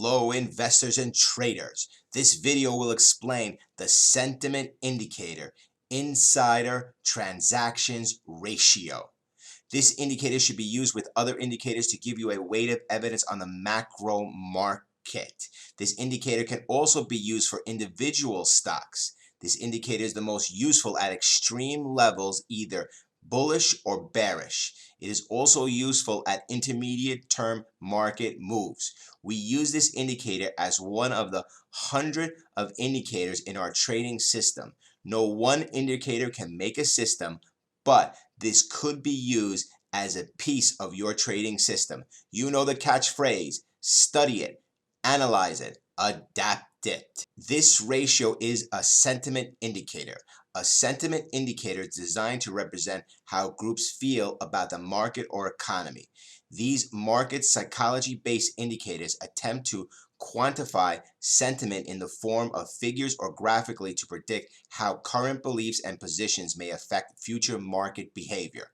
Hello investors and traders. This video will explain the sentiment indicator insider transactions ratio. This indicator should be used with other indicators to give you a weight of evidence on the macro market. This indicator can also be used for individual stocks. This indicator is the most useful at extreme levels, either bullish or bearish. It is also useful at intermediate term market moves. We use this indicator as one of the 100 of indicators in our trading system. No one indicator can make a system, but this could be used as a piece of your trading system. You know the catchphrase: study it, analyze it, adapt it. This ratio is a sentiment indicator. A sentiment indicator is designed to represent how groups feel about the market or economy. These market psychology-based indicators attempt to quantify sentiment in the form of figures or graphically to predict how current beliefs and positions may affect future market behavior.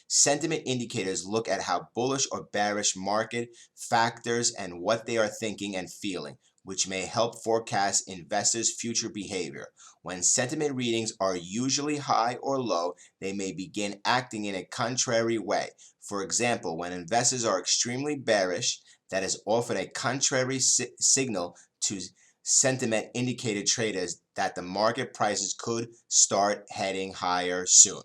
Sentiment indicators look at how bullish or bearish market factors and what they are thinking and feeling, which may help forecast investors' future behavior. When sentiment readings are usually high or low, they may begin acting in a contrary way. For example, when investors are extremely bearish, that is often a contrary signal to sentiment indicator traders that the market prices could start heading higher soon.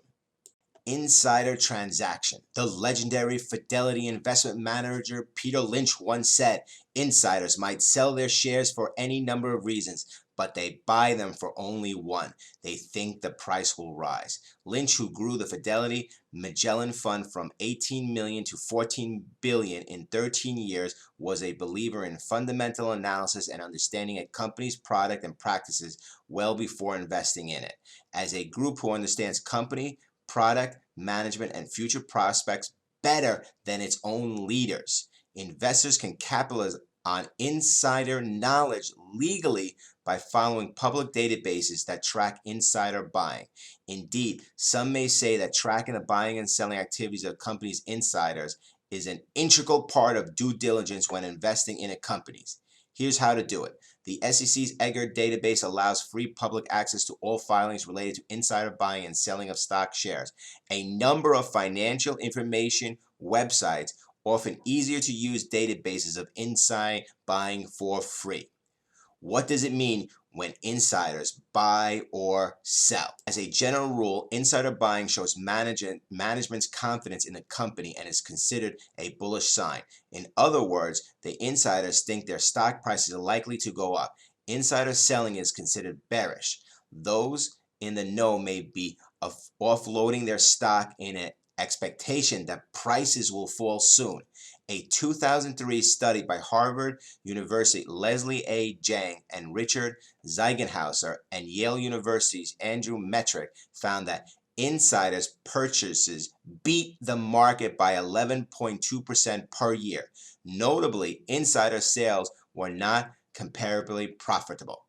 Insider transaction. The legendary Fidelity investment manager Peter Lynch once said, "Insiders might sell their shares for any number of reasons, but they buy them for only one: they think the price will rise." Lynch, who grew the Fidelity Magellan Fund from 18 million to 14 billion in 13 years, was a believer in fundamental analysis and understanding a company's product and practices well before investing in it. As a group who understands company, product, management, and future prospects better than its own leaders, investors can capitalize on insider knowledge legally by following public databases that track insider buying. Indeed, some may say that tracking the buying and selling activities of companies' insiders is an integral part of due diligence when investing in a company. Here's how to do it. The SEC's EDGAR database allows free public access to all filings related to insider buying and selling of stock shares. A number of financial information websites offer easier to use databases of inside buying for free. What does it mean when insiders buy or sell? As a general rule, insider buying shows management's confidence in the company and is considered a bullish sign. In other words, the insiders think their stock prices are likely to go up. Insider selling is considered bearish. Those in the know may be offloading their stock in an expectation that prices will fall soon. A 2003 study by Harvard University Leslie A. Jang and Richard Ziegenhauser and Yale University's Andrew Metrick found that insiders' purchases beat the market by 11.2% per year. Notably, insider sales were not comparably profitable.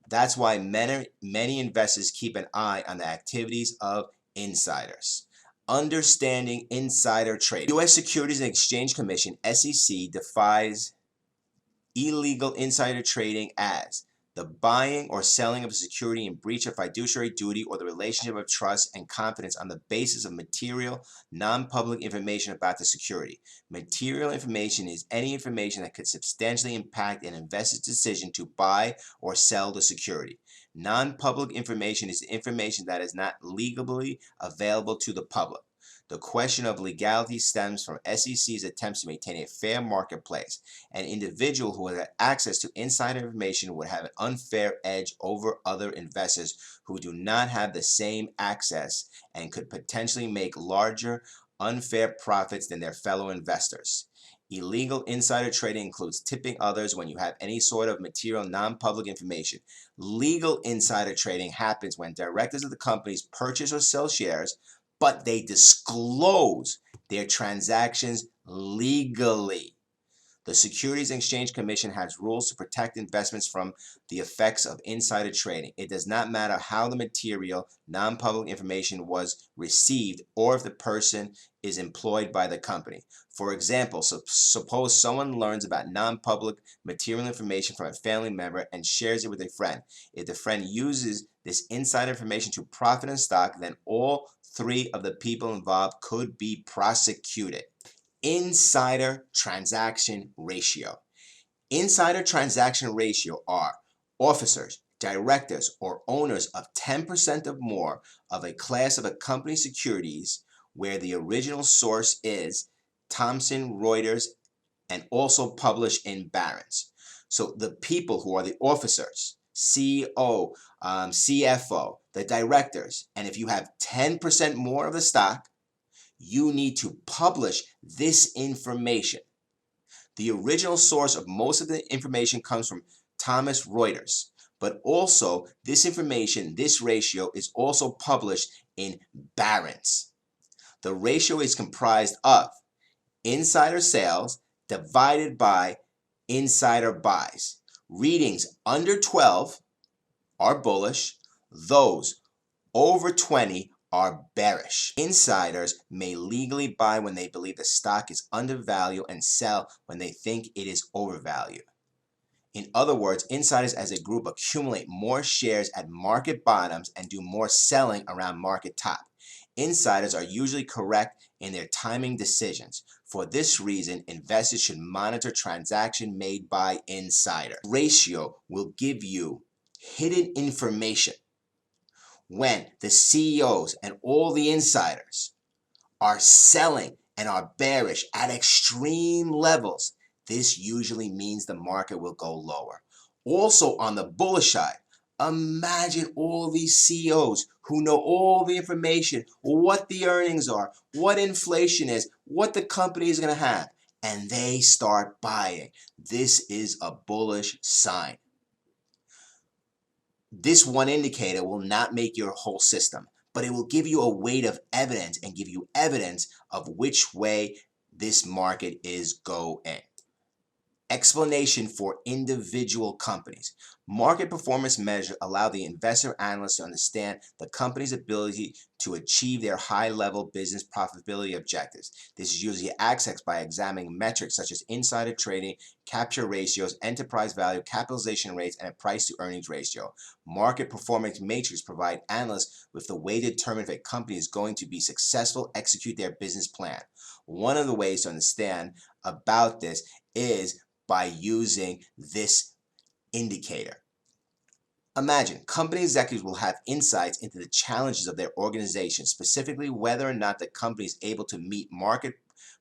That's why many investors keep an eye on the activities of insiders. Understanding insider trading. U.S. Securities and Exchange Commission, SEC, defines illegal insider trading as the buying or selling of a security in breach of fiduciary duty or the relationship of trust and confidence on the basis of material, non-public information about the security. Material information is any information that could substantially impact an investor's decision to buy or sell the security. Non-public information is information that is not legally available to the public. The question of legality stems from SEC's attempts to maintain a fair marketplace. An individual who had access to insider information would have an unfair edge over other investors who do not have the same access and could potentially make larger unfair profits than their fellow investors. Illegal insider trading includes tipping others when you have any sort of material non-public information. Legal insider trading happens when directors of the companies purchase or sell shares, but they disclose their transactions legally. The Securities and Exchange Commission has rules to protect investments from the effects of insider trading. It does not matter how the material, non-public information was received or if the person is employed by the company. For example, suppose someone learns about non-public material information from a family member and shares it with a friend. If the friend uses this inside information to profit in stock, then all three of the people involved could be prosecuted. Insider transaction ratio. Insider transaction ratio are officers, directors, or owners of 10% or more of a class of a company's securities where the original source is Thomson Reuters and also published in Barron's. So the people who are the officers, CEO, CFO, the directors, and if you have 10% more of the stock, you need to publish this information. The original source of most of the information comes from Thomas Reuters, but also this information, this ratio, is also published in Barron's. The ratio is comprised of insider sales divided by insider buys. Readings under 12 are bullish, those over 20 are bearish. Insiders may legally buy when they believe the stock is undervalued and sell when they think it is overvalued. In other words, insiders as a group accumulate more shares at market bottoms and do more selling around market top. Insiders are usually correct in their timing decisions. For this reason, investors should monitor transactions made by insiders. Ratio will give you hidden information. When the CEOs and all the insiders are selling and are bearish at extreme levels, this usually means the market will go lower. Also on the bullish side, imagine all these CEOs who know all the information, what the earnings are, what inflation is, what the company is going to have, and they start buying. This is a bullish sign. This one indicator will not make your whole system, but it will give you a weight of evidence and give you evidence of which way this market is going. Explanation for individual companies. Market performance measures allow the investor analyst to understand the company's ability to achieve their high-level business profitability objectives. This is usually accessed by examining metrics such as insider trading, capture ratios, enterprise value, capitalization rates, and a price-to-earnings ratio. Market performance matrix provide analysts with the way to determine if a company is going to be successful, execute their business plan. One of the ways to understand about this is by using this indicator. Imagine company executives will have insights into the challenges of their organization, specifically whether or not the company is able to meet market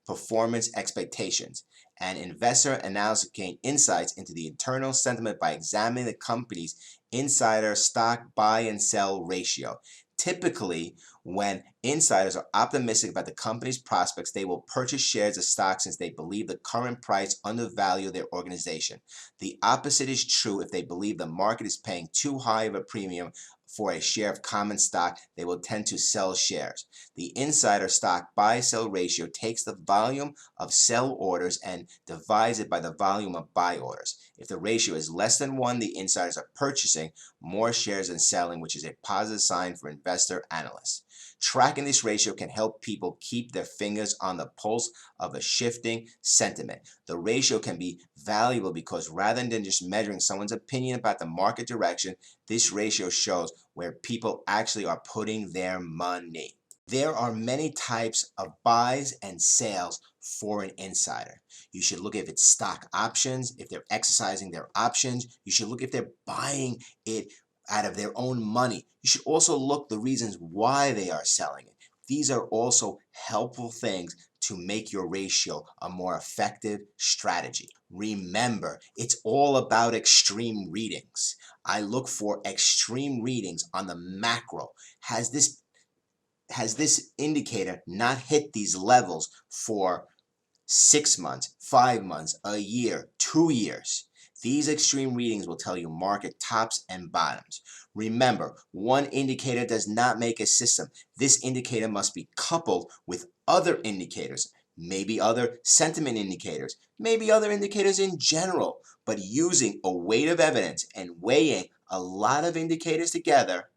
performance expectations. And investor analysis gain insights into the internal sentiment by examining the company's insider stock buy and sell ratio. Typically, when insiders are optimistic about the company's prospects, they will purchase shares of stock since they believe the current price undervalues their organization. The opposite is true if they believe the market is paying too high of a premium for a share of common stock. They will tend to sell shares. The insider stock buy-sell ratio takes the volume of sell orders and divides it by the volume of buy orders. If the ratio is less than 1, the insiders are purchasing more shares than selling, which is a positive sign for investor analysts. Tracking this ratio can help people keep their fingers on the pulse of a shifting sentiment. The ratio can be valuable because rather than just measuring someone's opinion about the market direction, this ratio shows where people actually are putting their money. There are many types of buys and sales for an insider. You should look if it's stock options, if they're exercising their options. You should look if they're buying it out of their own money. You should also look the reasons why they are selling it. These are also helpful things to make your ratio a more effective strategy. Remember, it's all about extreme readings. I look for extreme readings on the macro. Has this indicator not hit these levels for 6 months, 5 months, a year, 2 years? These extreme readings will tell you market tops and bottoms. Remember, one indicator does not make a system. This indicator must be coupled with other indicators. maybe other sentiment indicators, maybe other indicators in general, but using a weight of evidence and weighing a lot of indicators together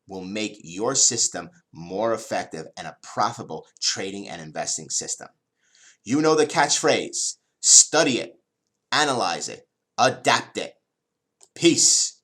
will make your system more effective and a profitable trading and investing system. You know the catchphrase: study it, analyze it, adapt it. Peace.